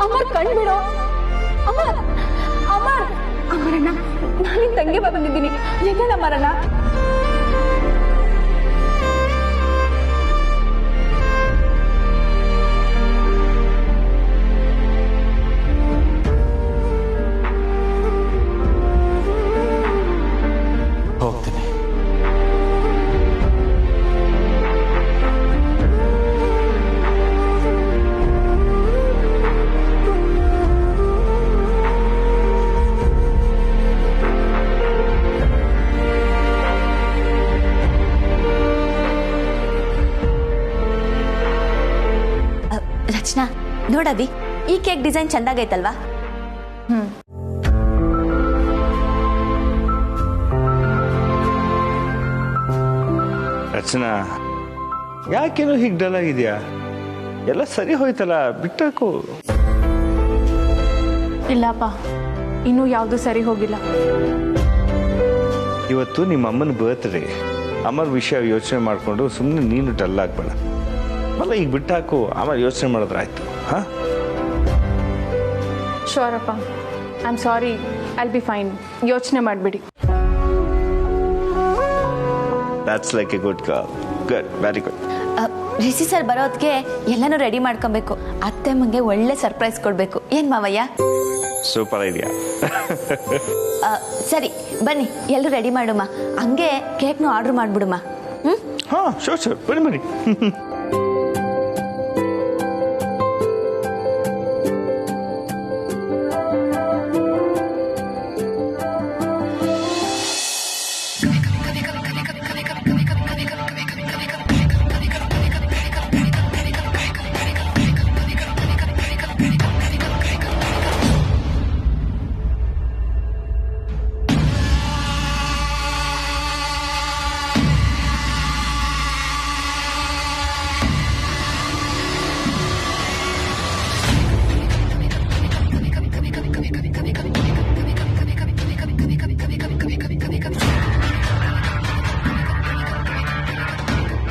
ಅಮರ್ ಕಣ್ ಬಿಡೋ ಅಮರ್ ಅಮರ್ ಅಮರಣ್ಣ ನಾನು ತಂಗಿ ಬಂದಿದ್ದೀನಿ ಎಗಳ ಅಮರಣ್ಣ ಹೋಗ್ತೀನಿ. ರಚನಾ ನೋಡವಿ ಈ ಕೇಕ್ ಡಿಸೈನ್ ಚಂದಾಗೈತಲ್ವಾ? ರಚನಾ ಯಾಕೇನೋ ಹೀಗೆ ಡಲ್ ಆಗಿದ್ಯಾ? ಎಲ್ಲ ಸರಿ ಹೋಯ್ತಲ್ಲ, ಬಿಟ್ಟಾಕು. ಇಲ್ಲಪ್ಪ, ಇನ್ನೂ ಯಾವುದು ಸರಿ ಹೋಗಿಲ್ಲ. ಇವತ್ತು ನಿಮ್ಮ ಅಮ್ಮನ ಬರ್ತ್ಡೇ. ಅಮ್ಮನ ವಿಷಯ ಯೋಚನೆ ಮಾಡಿಕೊಂಡು ಸುಮ್ಮನೆ ನೀನು ಡಲ್ ಆಗ್ಬೇಡ. ಅಲ್ಲ ಈಗ ಬಿಟ್ಟಾಕು, ಆಮೇಲೆ ಯೋಚನೆ ಮಾಡಿದ್ರೆ ಆಯ್ತು. ಹಾ ಶೋರ್ ಅಪ್ಪ, I am sorry, I will be fine. ಯೋಚನೆ ಮಾಡಬೇಡಿ. That's like A good girl. Good, very good. Rishi sir ಬರೋದಕ್ಕೆ ಎಲ್ಲನೂ ರೆಡಿ ಮಾಡ್ಕೊಬೇಕು. ಅತ್ತೆ ಮಂಗೆ ಒಳ್ಳೆ ಸರ್ಪ್ರೈಸ್ ಕೊಡ್ಬೇಕು. ಏನ್ ಮಾವಯ್ಯ? Super idea. ಸರಿ ಬನ್ನಿ, ಎಲ್ಲರೂ ರೆಡಿ ಮಾಡುಮ್ಮ. ಹಂಗೆ ಕೇಕ್ನು ಆರ್ಡರ್ ಮಾಡ್ಬಿಡುಮ್ಮ. ಹಾ ಶೋರ್ ಬನ್ನಿ ಬನ್ನಿ.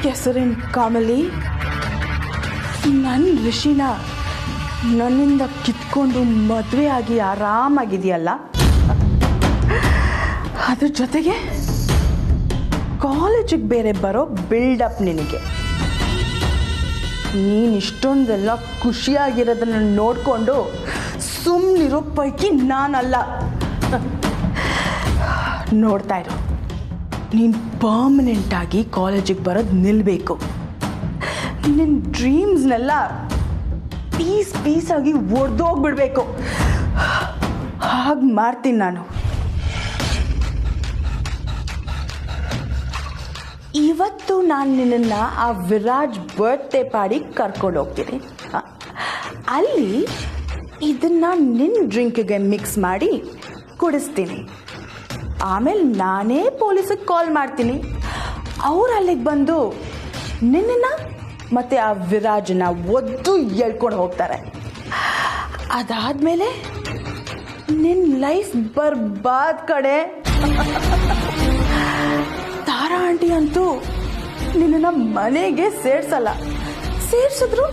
ಹೆಸರಿನ ಕಾಮಲಿ ನನ್ನ ಋಷಿನ ನನ್ನಿಂದ ಕಿತ್ಕೊಂಡು ಮದುವೆ ಆಗಿ ಆರಾಮಾಗಿದೆಯಲ್ಲ, ಅದ್ರ ಜೊತೆಗೆ ಕಾಲೇಜಿಗೆ ಬೇರೆ ಬರೋ ಬಿಲ್ಡಪ್ ನಿನಗೆ. ನೀನು ಇಷ್ಟೊಂದೆಲ್ಲ ಖುಷಿಯಾಗಿರೋದನ್ನ ನೋಡಿಕೊಂಡು ಸುಮ್ಮನಿರೋ ಪೈಕಿ ನಾನಲ್ಲ. ನೋಡ್ತಾ ಇರು, ನೀನು ಪರ್ಮನೆಂಟಾಗಿ ಕಾಲೇಜಿಗೆ ಬರೋದು ನಿಲ್ಲಬೇಕು. ನಿನ್ನ ಡ್ರೀಮ್ಸ್ನೆಲ್ಲ ಪೀಸಾಗಿ ಒಡೆದೋಗ್ಬಿಡ್ಬೇಕು. ಹಾಗೆ ಮಾಡ್ತೀನಿ ನಾನು. ಇವತ್ತು ನಾನು ನಿನ್ನನ್ನು ಆ ವಿರಾಜ್ ಬರ್ತ್ಡೇ ಪಾರ್ಟಿಗೆ ಕರ್ಕೊಂಡು ಹೋಗ್ತೀನಿ. ಅಲ್ಲಿ ಇದನ್ನು ನಿನ್ನ ಡ್ರಿಂಕ್ಗೆ ಮಿಕ್ಸ್ ಮಾಡಿ ಕುಡಿಸ್ತೀನಿ. ಆಮೇಲೆ ನಾನೇ ಪೊಲೀಸಿಗೆ ಕಾಲ್ ಮಾಡ್ತೀನಿ. ಅವ್ರು ಅಲ್ಲಿಗೆ ಬಂದು ನಿನ್ನನ್ನು ಮತ್ತು ಆ ವಿರಾಜನ ಒದ್ದು ಎಳ್ಕೊಂಡು ಹೋಗ್ತಾರೆ. ಅದಾದಮೇಲೆ ನಿನ್ನ ಲೈಫ್ ಬರ್ಬಾದ್ ಕಡೆ. ತಾರಾ ಆಂಟಿ ಅಂತೂ ನಿನ್ನನ್ನು ಮನೆಗೆ ಸೇರ್ಸಲ್ಲ. ಸೇರ್ಸಿದ್ರು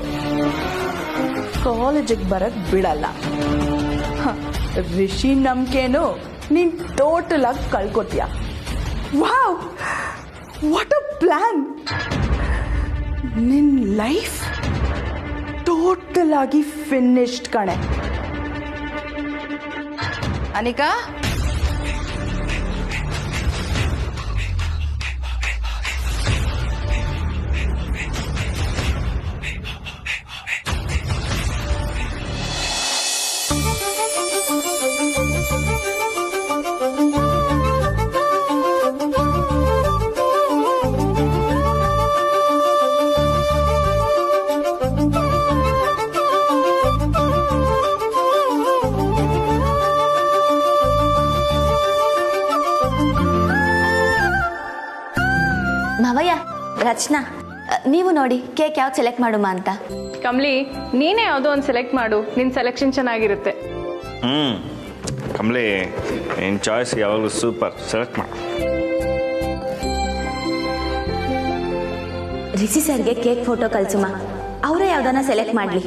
ಕಾಲೇಜಿಗೆ ಬರೋಕ್ಕೆ ಬಿಡಲ್ಲ. ರಿಷಿ ನಂಬಿಕೆನೂ ನೀನು ಟೋಟಲ್ ಆಗಿ ಕಳ್ಕೊತೀಯ. Wow, what a plan! ನಿನ್ನ ಲೈಫ್ ಟೋಟಲ್ ಆಗಿ ಫಿನಿಶ್ಡ್ ಕಣೆ. ಅನಿಕಾ, ರಚನಾ, ನೀವು ನೋಡಿ ಕೇಕ್ ಯಾವ್ದು ಸೆಲೆಕ್ಟ್ ಮಾಡುಮ ಅಂತ. ಕಮ್ಲಿ, ನೀನೇ ಯಾವುದೋ ಒಂದು ಸೆಲೆಕ್ಟ್ ಮಾಡು, ನಿನ್ನ ಸೆಲೆಕ್ಷನ್ ಚೆನ್ನಾಗಿರುತ್ತೆ. ಕಮಲಿ, ನಿನ್ನ ಚಾಯ್ಸ್ ಯಾವಾಗಲೂ ಸೂಪರ್, ಸೆಲೆಕ್ಟ್ ಮಾಡು. ರಿಷಿ ಸರ್ಗೆ ಕೇಕ್ ಫೋಟೋ ಕಳ್ಸುಮ, ಅವರೇ ಯಾವ್ದನ್ನ ಸೆಲೆಕ್ಟ್ ಮಾಡ್ಲಿ.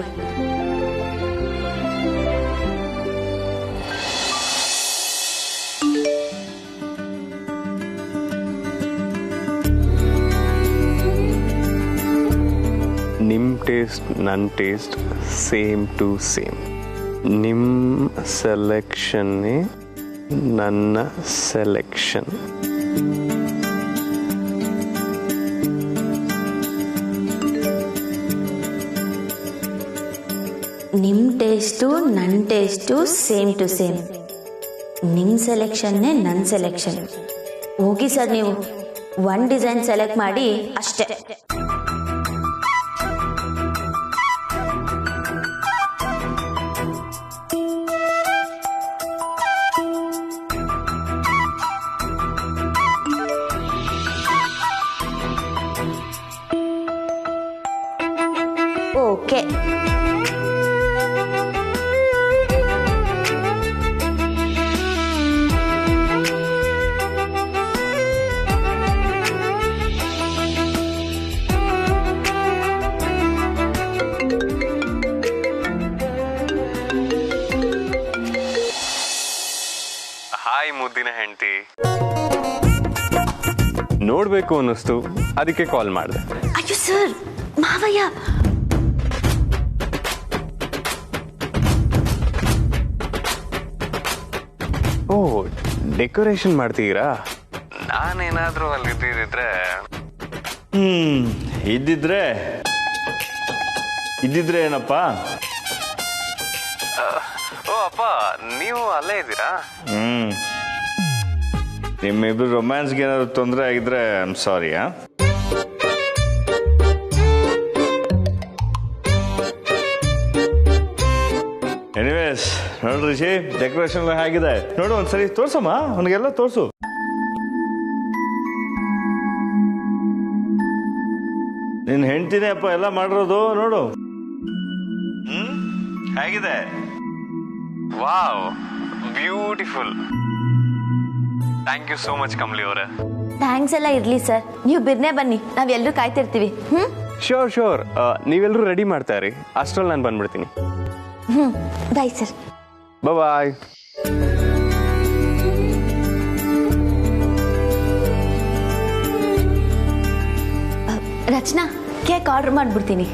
ನಿಮ್ಮ ಟೇಸ್ಟ್ ನನ್ನ ಟೇಸ್ಟ್ ಸೇಮ್ ಟು ಸೇಮ್. ನಿಮ್ಮ ಸೆಲೆಕ್ಷನ್ನೇ ನನ್ನ ಸೆಲೆಕ್ಷನ್. ನಿಮ್ಮ ಟೇಸ್ಟು ನನ್ನ ಟೇಸ್ಟು ಸೇಮ್ ಟು ಸೇಮ್. ನಿಮ್ಮ ಸೆಲೆಕ್ಷನ್ನೇ ನನ್ನ ಸೆಲೆಕ್ಷನ್. ಹೋಗಿ ಸರ್, ನೀವು ಒನ್ ಡಿಸೈನ್ ಸೆಲೆಕ್ಟ್ ಮಾಡಿ ಅಷ್ಟೇ. ಓಕೆ. ಹಾಯ್ ಮುದ್ದಿನ ಹೆಂಡತಿ, ನೋಡ್ಬೇಕು ಅನ್ನಿಸ್ತು, ಅದಕ್ಕೆ ಕಾಲ್ ಮಾಡಿದೆ. ಅಯ್ಯೋ ಸರ್, ಮಾವಯ್ಯ. ಓ, ಡೆಕೋರೇಷನ್ ಮಾಡ್ತೀರಾ? ನಾನೇನಾದ್ರೂ ಅಲ್ಲಿದ್ದಿದ್ರೆ ಇದ್ದಿದ್ರೆ ಏನಪ್ಪ? ಓ ಅಪ್ಪ, ನೀವು ಅಲ್ಲೇ ಇದ್ದೀರಾ? ನಿಮ್ಮಿಬ್ರು ರೊಮ್ಯಾನ್ಸ್ಗೆ ಏನಾದ್ರು ತೊಂದರೆ ಆಗಿದ್ರೆ ಐ ಆಮ್ ಸಾರಿ. ಎನಿವೇಸ್, ನೋಡ್ರಿ ರಿಷಿ, ಡೆಕೋರೇಷನ್ ಎಲ್ಲ ಹೇಗಿದೆ ನೋಡು, ಒಂದ್ಸರಿ ತೋರ್ಸಮ್ಮ, ಅವನಿಗೆಲ್ಲ ತೋರ್ಸು. ನಿನ್ನ ಹೆಂಡ್ತಿನೇ ಅಪ್ಪ ಎಲ್ಲ ಮಾಡಿರೋದು, ನೋಡು. ಹೇಗಿದೆ? Wow, beautiful. Thank you so much Kamali ಅವರೇ. ಥ್ಯಾಂಕ್ಸ್ ಎಲ್ಲ ಇರ್ಲಿ ಸರ್, ನೀವು ಬಿರ್ನೆ ಬನ್ನಿ, ನಾವೆಲ್ಲರೂ ಕಾಯ್ತಿರ್ತೀವಿ. ಶೋರ್. ನೀವೆಲ್ಲರೂ ರೆಡಿ ಮಾಡ್ತಾ ಇರಿ, ಅಷ್ಟ್ರಲ್ಲಿ ನಾನು ಬಂದ್ಬಿಡ್ತೀನಿ. Bye sir. Bye. Rachana, cake order ಮಾಡ್ಬಿಡ್ತೀನಿ.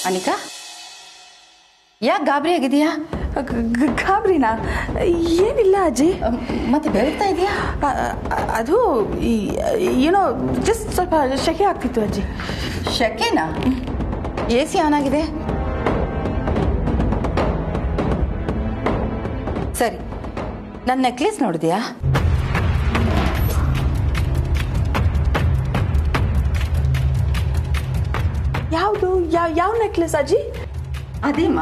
ಅನಿಕಾ, ಯಾಕೆ ಗಾಬರಿ ಆಗಿದೆಯಾ? ಗಾಬರಿನಾ? ಏನಿಲ್ಲ ಅಜ್ಜಿ. ಮತ್ತೆ ಬೆಳಗ್ತಾ ಇದೆಯಾ? ಅದು ಏನೋ ಜಸ್ಟ್ ಸ್ವಲ್ಪ ಶೆಕೆ ಆಗ್ತಿತ್ತು ಅಜ್ಜಿ. ಶೆಕೆನಾ? AC ಆನ್ ಆಗಿದೆ. ಸರಿ, ನನ್ನ ನೆಕ್ಲೆಸ್ ನೋಡಿದ್ಯಾ? ಯಾವುದು? ಯಾವ ನೆಕ್ಲೆಸ್ ಅಜ್ಜಿ? ಅದೇಮ್ಮ,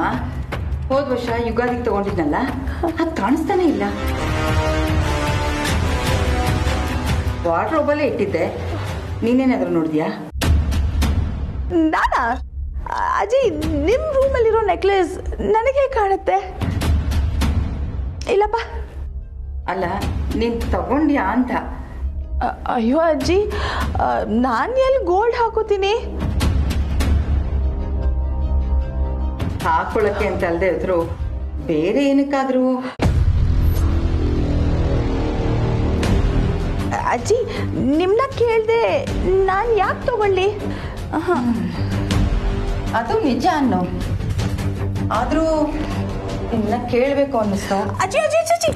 ಹೋದ ವರ್ಷ ಯುಗಾದಿಗೆ ತಗೊಂಡಿದ್ನಲ್ಲ, ಅದು ಕಾಣಿಸ್ತಾನೆ ಇಲ್ಲ. ವಾರ್ಡ್ರೋಬಲ್ಲೇ ಇಟ್ಟಿದ್ದೆ, ನೀನೇನಾದ್ರೂ ನೋಡಿದ್ಯಾ? ನಾನಾ? ಅಜ್ಜಿ, ನಿಮ್ಮ ರೂಮಲ್ಲಿರೋ ನೆಕ್ಲೆಸ್ ನನಗೆ ಕಾಣುತ್ತೆ. ಇಲ್ಲಪ್ಪ. ಅಲ್ಲ, ನೀನು ತಗೊಂಡ್ಯಾ ಅಂತ. ಅಯ್ಯೋ ಅಜ್ಜಿ, ನಾನು ಎಲ್ಲಿ ಗೋಲ್ಡ್ ಹಾಕೋತೀನಿ? ಹಾಕೊಳ್ಳಕ್ಕೆ ಅಂತ ಅಲ್ಲದೆ ಇದ್ರು ಬೇರೆ ಏನಕ್ಕಾದ್ರೂ? ಅಜ್ಜಿ, ನಿಮ್ನ ಕೇಳ್ದೆ ನಾನು ಯಾಕೆ ತಗೊಳ್ಳಿ? ಅದು ನಿಜ ಅನ್ನೋ, ಆದ್ರೂ ನಿನ್ನ ಕೇಳಬೇಕು ಅನ್ನಿಸ್ತು. ಅಜ್ಜಿ ಅಜ್ಜಿ ಅಜ್ಜಿ,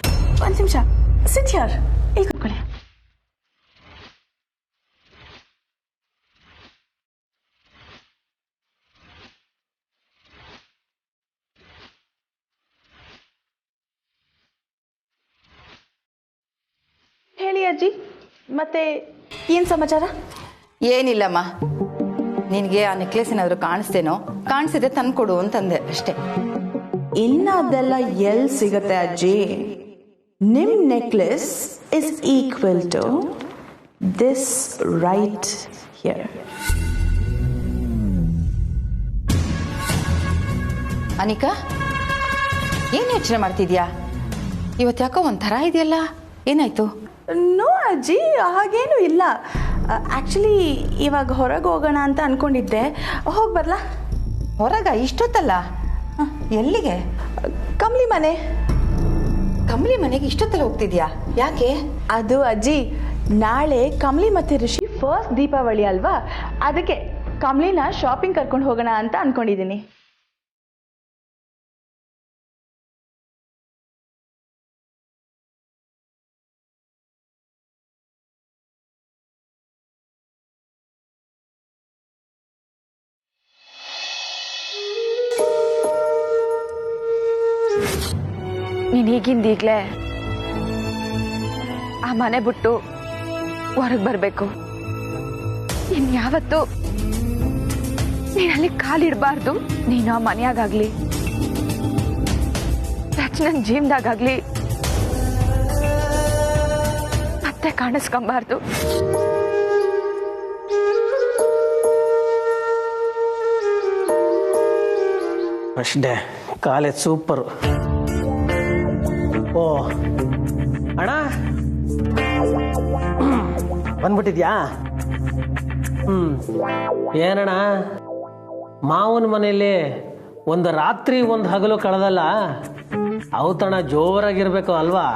ಒಂದು ನಿಮಿಷ, ಸಿಟ್ ಹಿಯರ್, ಇಲ್ಲಿ ಕೂತ್ಕೊಳ್ಳಿ. ಅಜ್ಜಿ. ಮತ್ತೆ ಏನು ಸಮಾಚಾರ? ಏನಿಲ್ಲಮ್ಮ, ನಿನಗೆ ಆ ನೆಕ್ಲೆಸ್ ಏನಾದರೂ ಕಾಣಿಸ್ತೇನೋ, ಕಾಣಿಸಿದ್ರೆ ತಂದು ಕೊಡು ಅಂತಂದೆ ಅಷ್ಟೇ. ಇನ್ನು ಅದೆಲ್ಲ ಎಲ್ಲಿ ಸಿಗತ್ತೆ ಅಜ್ಜಿ? ನಿಮ್ necklace is equal to this right here. Anika, ಏನು ಯೋಚನೆ ಮಾಡ್ತಿದ್ಯಾ? ಇವತ್ತು ಯಾಕೋ ಒಂಥರ ಇದೆಯಲ್ಲ, ಏನಾಯ್ತು? ನೋ ಅಜ್ಜಿ, ಹಾಗೇನು ಇಲ್ಲ. ಆ್ಯಕ್ಚುಲಿ ಇವಾಗ ಹೊರಗೆ ಹೋಗೋಣ ಅಂತ ಅನ್ಕೊಂಡಿದ್ದೆ. ಹೋಗಿ ಬರಲಾ? ಹೊರಗ ಇಷ್ಟೊತ್ತಲ್ಲ? ಎಲ್ಲಿಗೆ? ಕಮ್ಲಿ ಮನೆ. ಕಮಲಿ ಮನೆಗೆ ಇಷ್ಟೊತ್ತಲ್ಲ ಹೋಗ್ತಿದ್ಯಾ? ಯಾಕೆ? ಅದು ಅಜ್ಜಿ, ನಾಳೆ ಕಮ್ಲಿ ಮತ್ತೆ ಋಷಿ ಫಸ್ಟ್ ದೀಪಾವಳಿ ಅಲ್ವಾ, ಅದಕ್ಕೆ ಕಮ್ಲಿನ ಶಾಪಿಂಗ್ ಕರ್ಕೊಂಡು ಹೋಗೋಣ ಅಂತ ಅನ್ಕೊಂಡಿದ್ದೀನಿ. ನೀನು ಈಗಿಂದೀಗಲೇ ಆ ಮನೆ ಬಿಟ್ಟು ಹೊರಗೆ ಬರಬೇಕು. ಇನ್ಯಾವತ್ತು ನೀನು ಅಲ್ಲಿ ಕಾಲಿಡಬಾರ್ದು. ನೀನು ಆ ಮನೆಯಾಗಲಿ ನನ್ನ ಜೀವನದಾಗಲಿ ಮತ್ತೆ ಕಾಣಿಸ್ಕೊಂಬಾರ್ದು. ಅಷ್ಟೇ, ಕಾಲೇಜ್ ಸೂಪರು. ಓ ಅಣ್ಣ, ಬಂದ್ಬಿಟ್ಟಿದ್ಯಾ? ಏನಣ್ಣ, ಮಾವನ ಮನೇಲಿ ಒಂದು ರಾತ್ರಿ ಒಂದು ಹಗಲು ಕಳೆದಲ್ಲ, ಅವತಣ ಜೋರಾಗಿರ್ಬೇಕು ಅಲ್ವಾ?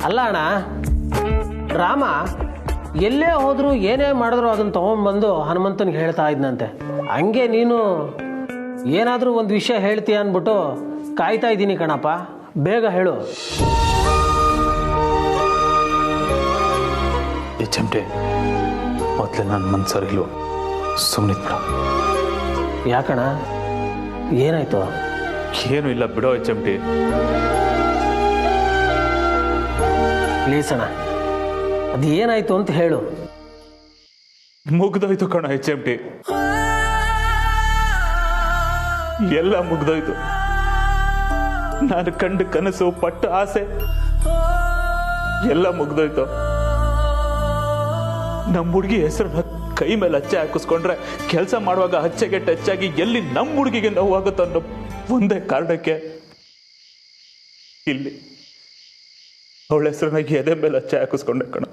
ಅಲ್ಲ ಅಣ್ಣ, ರಾಮ ಎಲ್ಲೇ ಹೋದ್ರು ಏನೇ ಮಾಡಿದ್ರು ಅದನ್ನ ತಗೊಂಡ್ಬಂದು ಹನುಮಂತನಿಗೆ ಹೇಳ್ತಾ ಇದ್ನಂತೆ. ಹಂಗೆ ನೀನು ಏನಾದರೂ ಒಂದು ವಿಷಯ ಹೇಳ್ತೀಯ ಅಂದ್ಬಿಟ್ಟು ಕಾಯ್ತಾ ಇದ್ದೀನಿ ಕಣಪ್ಪ, ಬೇಗ ಹೇಳು. ಈ ಚಮಟೆ ಮೊದಲೇ ನನ್ನ ಮನ್ಸರಿಲ್ವ, ಸುಮ್ಮನಿದ್ ಬಿಡ. ಯಾಕಣ, ಏನಾಯ್ತು? ಏನು ಇಲ್ಲ ಬಿಡೋ ಚಮಟಿ. ಪ್ಲೀಸ್ ಅಣ್ಣ, ಅದು ಏನಾಯ್ತು ಅಂತ ಹೇಳು. ಮುಗ್ದೋಯ್ತು ಕಣ ಚಮಟಿ, ಎಲ್ಲ ಮುಗ್ದೋಯ್ತು. ನಾನು ಕಂಡು ಕನಸು ಪಟ್ಟ ಆಸೆ ಎಲ್ಲ ಮುಗ್ದೋಯ್ತು. ನಮ್ಮ ಹುಡುಗಿ ಹೆಸರನ್ನ ಕೈ ಮೇಲೆ ಹಚ್ಚೆ ಹಾಕಿಸ್ಕೊಂಡ್ರೆ ಕೆಲಸ ಮಾಡುವಾಗ ಹಚ್ಚೆಗೆ ಟಚ್ ಆಗಿ ಎಲ್ಲಿ ನಮ್ಮ ಹುಡುಗಿಗೆ ನೋವಾಗುತ್ತೋ ಅನ್ನೋ ಒಂದೇ ಕಾರಣಕ್ಕೆ ಇಲ್ಲಿ ಅವಳ ಹೆಸರನ್ನ ಎದೆ ಮೇಲೆ ಹಚ್ಚೆ ಹಾಕಿಸ್ಕೊಂಡೆ ಕಣ.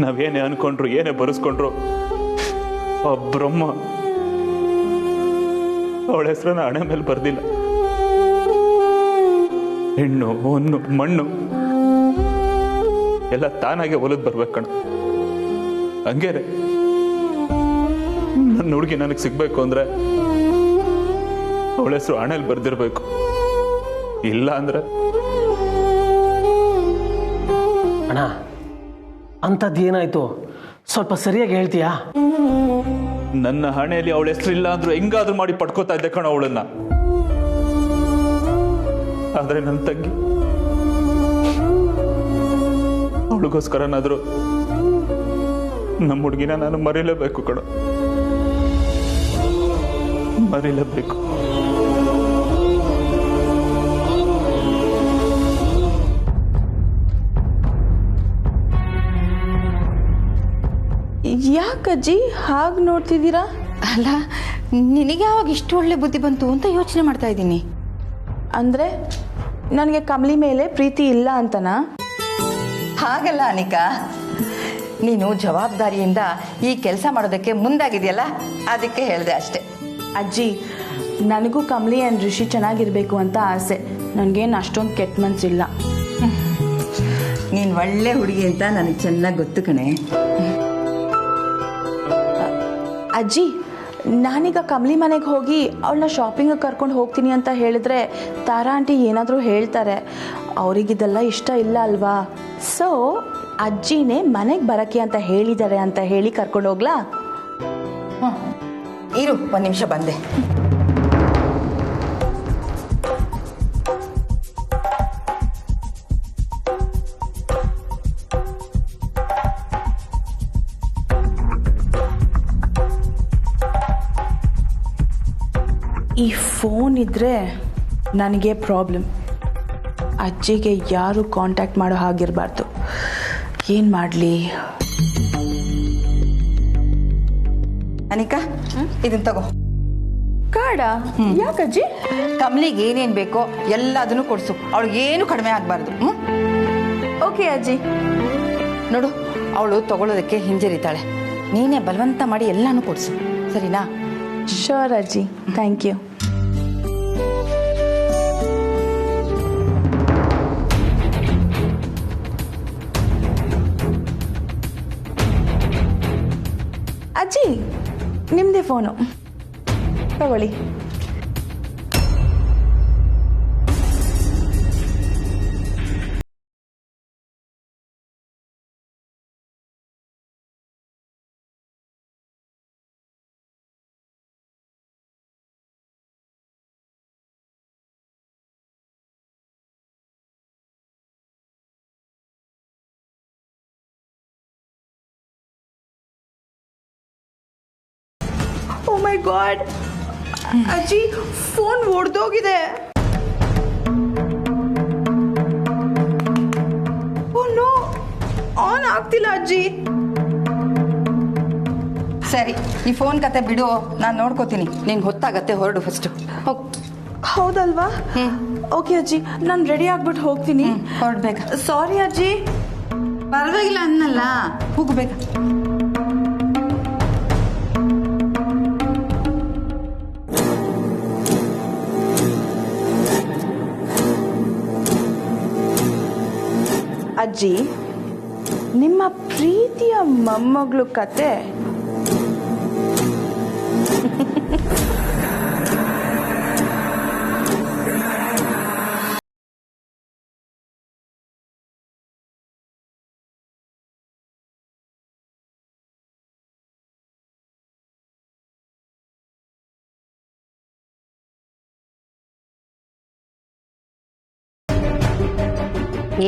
ನಾವೇನೇ ಅನ್ಕೊಂಡ್ರು, ಏನೇ ಬರೆಸ್ಕೊಂಡ್ರು, ಆ ಬ್ರಹ್ಮ ಅವಳ ಹೆಸರನ್ನ ಹಣೆ ಮೇಲೆ ಬರ್ದಿಲ್ಲ. ಹೆಣ್ಣು ಹೊನ್ನು ಮಣ್ಣು ಎಲ್ಲ ತಾನಾಗೆ ಒಲದ್ ಬರ್ಬೇಕು ಕಣ. ಹಂಗೇನೆ ನನ್ನ ಹುಡುಗಿ ನನಗೆ ಸಿಗ್ಬೇಕು ಅಂದ್ರೆ ಅವಳ ಹೆಸರು ಹಣೆಯಲ್ಲಿ ಬರ್ದಿರ್ಬೇಕು. ಇಲ್ಲ ಅಂದ್ರೆ ಅಣ್ಣ, ಅಂಥದ್ದು ಏನಾಯ್ತು ಸ್ವಲ್ಪ ಸರಿಯಾಗಿ ಹೇಳ್ತೀಯಾ? ನನ್ನ ಹಣೆಯಲ್ಲಿ ಅವಳ ಹೆಸರು ಇಲ್ಲ ಅಂದ್ರೂ ಹೆಂಗಾದ್ರೂ ಮಾಡಿ ಪಡ್ಕೋತಾ ಇದ್ದೆ ಕಣ ಅವಳನ್ನ. ಆದ್ರೆ ನನ್ನ ತಂಗಿ ಅವಳಿಗೋಸ್ಕರನಾದ್ರೂ ನಮ್ಮ ಹುಡುಗಿನ ನಾನು ಮರೀಲೇಬೇಕು ಕಣ, ಮರೀಲೇಬೇಕು. ಯಾಕಜ್ಜಿ ಹಾಗೆ ನೋಡ್ತಿದ್ದೀರಾ? ಅಲ್ಲ, ನಿನಗೆ ಯಾವಾಗ ಇಷ್ಟು ಒಳ್ಳೆ ಬುದ್ಧಿ ಬಂತು ಅಂತ ಯೋಚನೆ ಮಾಡ್ತಾ ಇದ್ದೀನಿ. ಅಂದರೆ ನನಗೆ ಕಮಲಿ ಮೇಲೆ ಪ್ರೀತಿ ಇಲ್ಲ ಅಂತನಾ? ಹಾಗಲ್ಲ ಅನಿಕಾ, ನೀನು ಜವಾಬ್ದಾರಿಯಿಂದ ಈ ಕೆಲಸ ಮಾಡೋದಕ್ಕೆ ಮುಂದಾಗಿದೆಯಲ್ಲ, ಅದಕ್ಕೆ ಹೇಳಿದೆ ಅಷ್ಟೇ. ಅಜ್ಜಿ, ನನಗೂ ಕಮಲಿ ಆ್ಯಂಡ್ ಋಷಿ ಚೆನ್ನಾಗಿರಬೇಕು ಅಂತ ಆಸೆ. ನನಗೇನು ಅಷ್ಟೊಂದು ಕೆಟ್ಟ ಮನಸ್ಸಿಲ್ಲ. ನೀನು ಒಳ್ಳೆ ಹುಡುಗಿ ಅಂತ ನನಗೆ ಚೆನ್ನಾಗಿ ಗೊತ್ತು ಕಣೆ. ಅಜ್ಜಿ, ನಾನೀಗ ಕಮಲಿ ಮನೆಗೆ ಹೋಗಿ ಅವಳನ್ನ ಶಾಪಿಂಗ್ ಕರ್ಕೊಂಡು ಹೋಗ್ತೀನಿ ಅಂತ ಹೇಳಿದ್ರೆ ತಾರಾ ಆಂಟಿ ಏನಾದರೂ ಹೇಳ್ತಾರೆ. ಅವರಿಗಿದೆಲ್ಲ ಇಷ್ಟ ಇಲ್ಲ ಅಲ್ವಾ? ಸೊ ಅಜ್ಜಿನೇ ಮನೆಗೆ ಬರೋಕ್ಕೆ ಅಂತ ಹೇಳಿದ್ದಾರೆ ಅಂತ ಹೇಳಿ ಕರ್ಕೊಂಡು ಹೋಗ್ಲಾ? ಇರು, ಒಂದು ನಿಮಿಷ ಬಂದೆ. ಫೋನ್ ಇದ್ದರೆ ನನಗೆ ಪ್ರಾಬ್ಲಮ್. ಅಜ್ಜಿಗೆ ಯಾರು ಕಾಂಟ್ಯಾಕ್ಟ್ ಮಾಡೋ ಹಾಗಿರಬಾರ್ದು. ಏನು ಮಾಡಲಿ? ಅನಿಕಾ, ಇದನ್ನ ತಗೋ. ಕಾಡ ಯಾಕಜ್ಜಿ? ಕಮಲಿಗೆ ಏನೇನು ಬೇಕೋ ಎಲ್ಲದನ್ನು ಕೊಡಿಸು. ಅವಳಿಗೇನು ಕಡಿಮೆ ಆಗಬಾರ್ದು. ಓಕೆ ಅಜ್ಜಿ. ನೋಡು, ಅವಳು ತಗೊಳ್ಳೋದಕ್ಕೆ ಹಿಂಜರಿತಾಳೆ. ನೀನೇ ಬಲವಂತ ಮಾಡಿ ಎಲ್ಲಾನು ಕೊಡಿಸು, ಸರಿನಾ? ಶೋರ್ ಅಜ್ಜಿ, ಥ್ಯಾಂಕ್ ಯು. ಅಜ್ಜಿ, ನಿಮ್ಮದೇ ಫೋನು ತಗೊಳ್ಳಿ. ಓ ಮೈ ಗಾಡ್, ಅಜ್ಜಿ ಫೋನ್ ಒಡೆದೋಗಿದೆ. ಓ ನೋ, ಆನ್ ಆಗ್ತಿಲ್ಲ ಅಜ್ಜಿ. ಸರಿ, ಈ ಫೋನ್ ಕತೆ ಬಿಡು, ನಾನು ನೋಡ್ಕೋತೀನಿ. ನಿನ್ಗೆ ಹೊತ್ತಾಗತ್ತೆ, ಹೊರಡು ಫಸ್ಟು. ಹೋಗ್. ಹೌದಲ್ವಾ? ಓಕೆ ಅಜ್ಜಿ, ನಾನು ರೆಡಿ ಆಗ್ಬಿಟ್ಟು ಹೋಗ್ತೀನಿ. ಹೊರಡ್ಬೇಕ. ಸಾರಿ ಅಜ್ಜಿ. ಪರವಾಗಿಲ್ಲ ಅನ್ನಲ್ಲ, ಹೋಗ್ಬೇಕ. ಅಜ್ಜಿ, ನಿಮ್ಮ ಪ್ರೀತಿಯ ಮೊಮ್ಮಗಳು ಕತೆ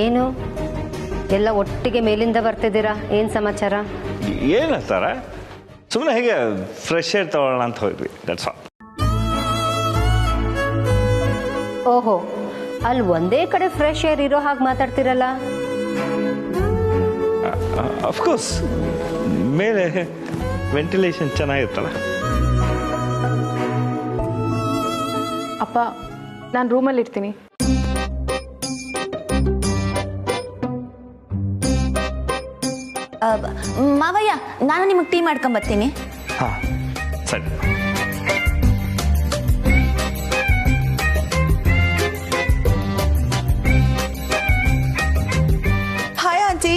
ಏನು ಎಲ್ಲ ಒಟ್ಟಿಗೆ ಮೇಲಿಂದ ಬರ್ತಿದ್ದೀರಾ? ಏನು ಸಮಾಚಾರ? ಏನ ಸರ, ಸುಮ್ಮನೆ ಹೇಗೆ ಫ್ರೆಶ್ ಏರ್ ತಗೊಳ್ಳೋಣ ಅಂತ ಹೋದ್ವಿ, ದಟ್ಸ್ ಆಲ್. ಓಹೋ, ಅಲ್ಲಿ ಒಂದೇ ಕಡೆ ಫ್ರೆಶ್ ಏರ್ ಇರೋ ಹಾಗೆ ಮಾತಾಡ್ತಿರಲ್ಲ? ಅಫ್ಕೋರ್ಸ್, ಮೇಲೆ ವೆಂಟಿಲೇಷನ್ ಚೆನ್ನಾಗಿರ್ತಲ್ಲ. ಅಪ್ಪ, ನಾನು ರೂಮಲ್ಲಿ ಇರ್ತೀನಿ. ಮಾವಯ್ಯ, ನಾನು ನಿಮಗೆ ಟೀ ಮಾಡ್ಕೊಂಬರ್ತೀನಿ. ಹಾಂ ಸರಿ. Hi aunty.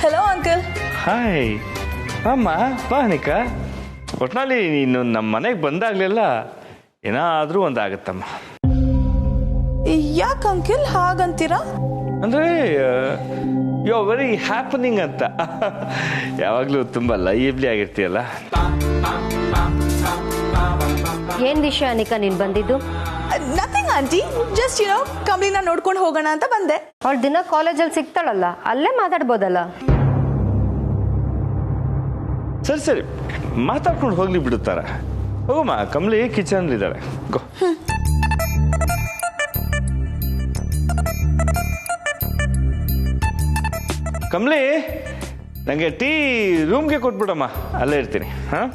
Hello uncle. Hi ಅಮ್ಮ, ಬಾ ಅನಿಕಾ. ಒಟ್ನಲ್ಲಿ ನೀನು ನಮ್ಮ ಮನೆಗೆ ಬಂದಾಗಲೆಲ್ಲ ಏನಾದರೂ ಒಂದಾಗತ್ತಮ್ಮ. ಯಾಕೆ ಅಂಕಲ್ ಹಾಗಂತೀರಾ? ಅಂದರೆ ಯು ಆರ್ ವೆರಿ ಹ್ಯಾಪನಿಂಗ್ ಅಂತ. ಯಾವಾಗಲೂ ತುಂಬ ಲೈವ್ಲಿ ಆಗಿರ್ತೀಯಲ್ಲ. ಏನು ವಿಷಯ ಅನಿಕಾ ನೀನು ಬಂದಿದ್ದು? ನಥಿಂಗ್ ಆಂಟಿ, ಜಸ್ಟ್ ಕಮಲಿನ ನೋಡ್ಕೊಂಡು ಹೋಗೋಣ ಅಂತ ಬಂದೆ. ಅವಳು ದಿನ ಕಾಲೇಜಲ್ಲಿ ಸಿಗ್ತಾಳಲ್ಲ, ಅಲ್ಲೇ ಮಾತಾಡ್ಬೋದಲ್ಲ. ಸರಿ ಸರಿ, ಮಾತಾಡ್ಕೊಂಡು ಹೋಗ್ಲಿ ಬಿಡುತ್ತಾರ. ಹೋಗಮ್ಮ, ಕಮಲಿ ಕಿಚನ್ ಇದ್ದಾಳೆ, ಗೋ. ಕಮಲಿ, ನನಗೆ ಟೀ ರೂಮ್ಗೆ ಕೊಟ್ಬಿಡಮ್ಮ, ಅಲ್ಲೇ ಇರ್ತೀನಿ. ಹಾಂ.